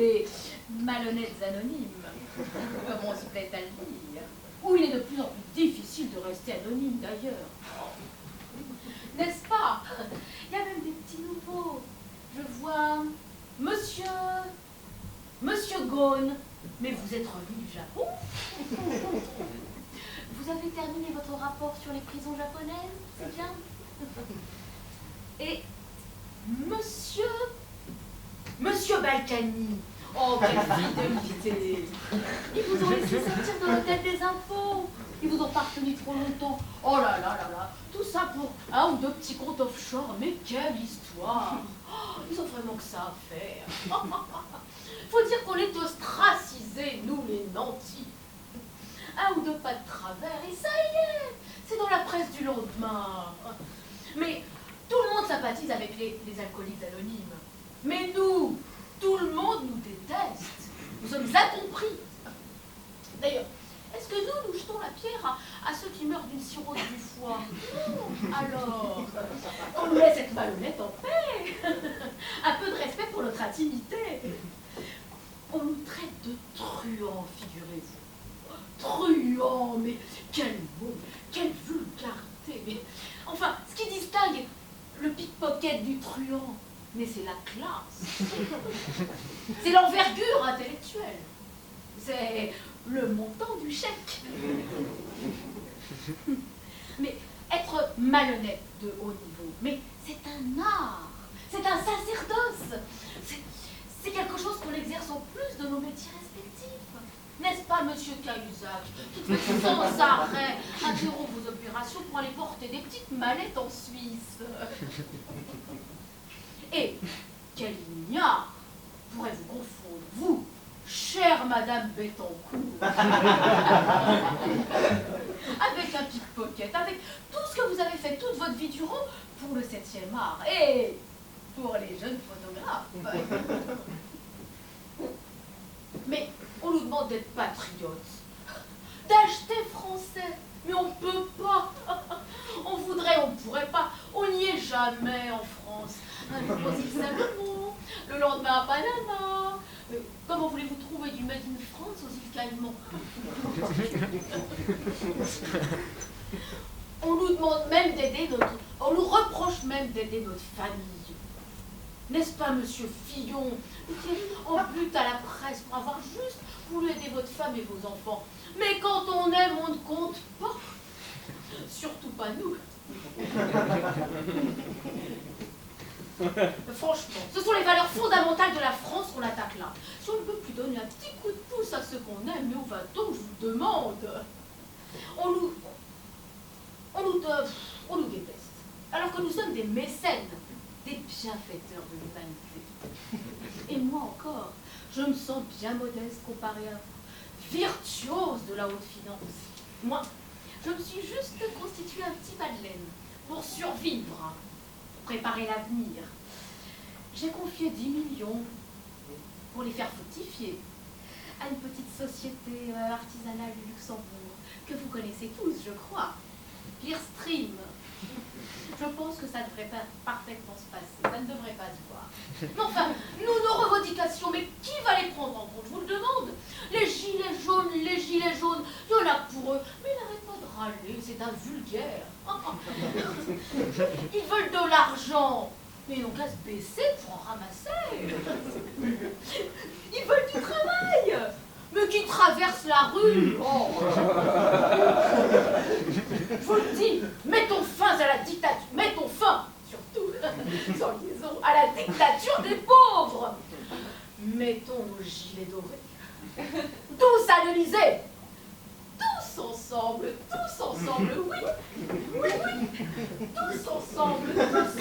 les malhonnêtes anonymes, comme on se plaît à le dire, où il est de plus en plus difficile de rester anonyme d'ailleurs. N'est-ce pas? Il y a même des petits nouveaux. Je vois Monsieur Ghosn. Mais vous êtes revenu du Japon? Vous avez terminé votre rapport sur les prisons japonaises, c'est bien? Et Monsieur Balkany. Oh, quelle fidélité! Ils vous ont laissé sortir de l'hôtel des impôts. Ils vous ont pas retenu trop longtemps. Oh là là là là. Tout ça pour un ou deux petits comptes offshore. Mais quelle histoire! Oh, ils ont vraiment que ça à faire. Faut dire qu'on est ostracisés, nous les nantis. Un ou deux pas de travers, et ça y est, c'est dans la presse du lendemain. Mais tout le monde sympathise avec les alcooliques anonymes. Mais nous, tout le monde nous déteste. Nous sommes incompris. D'ailleurs, est-ce que nous jetons la pierre à ceux qui meurent d'une cirrhose du foie? Non. Alors, on nous laisse être malhonnêtes en paix. Un peu de respect pour notre intimité. On nous traite de truands, figurez-vous. Truands, mais quel mot, quelle vulgarité. Mais, enfin, ce qui distingue le pickpocket du truand, mais c'est la classe. C'est l'envergure intellectuelle. C'est le montant du chèque. Mais être malhonnête de haut niveau, mais c'est un art, c'est un sacerdoce. C'est quelque chose qu'on exerce en plus de nos métiers respectifs. N'est-ce pas, monsieur Cahuzac, qui fait sans arrêt interrompre vos opérations pour aller porter des petites mallettes en Suisse? Et quel ignare pourrait vous confondre, vous, chère Madame Bettencourt, avec un pickpocket, avec tout ce que vous avez fait toute votre vie durant pour le 7e art et pour les jeunes photographes. Mais on nous demande d'être patriotes, d'acheter français, mais on ne peut pas. On voudrait, on ne pourrait pas. On n'y est jamais en France. Un jour aux îles Salomon, le lendemain à Panama. Comment voulez-vous trouver du Made in France aux îles Caïmans? On nous demande même d'aider on nous reproche même d'aider notre famille. N'est-ce pas, monsieur Fillon, qui est en but à la presse pour avoir juste voulu aider votre femme et vos enfants? Mais quand on aime, on ne compte pas. Surtout pas nous. Franchement, ce sont les valeurs fondamentales de la France qu'on attaque là. Si on ne peut plus donner un petit coup de pouce à ceux qu'on aime, mais où va-t-on, je vous demande? On nous déteste, alors que nous sommes des mécènes, des bienfaiteurs de l'humanité. Et moi encore, je me sens bien modeste comparée à vous, virtuose de la haute finance. Moi, je me suis juste constitué un petit Madeleine pour survivre, pour préparer l'avenir. J'ai confié 10 millions pour les faire fructifier à une petite société artisanale du Luxembourg, que vous connaissez tous, je crois, Clearstream. Je pense que ça devrait parfaitement se passer, ça ne devrait pas se voir. Mais enfin, nos revendications, mais qui va les prendre en compte, je vous le demande? Les gilets jaunes, il y en a pour eux, mais ils n'arrêtent pas de râler, c'est un vulgaire. Ils veulent de l'argent, mais ils n'ont qu'à se baisser pour en ramasser. Ils veulent du travail, mais qui traverse la rue. Oh. Je vous le dis, mettons fin à la dictature, mettons fin, surtout, sans liaison, à la dictature des pauvres. Mettons nos gilets dorés, tous à l'Élysée, tous ensemble, oui, tous ensemble, tous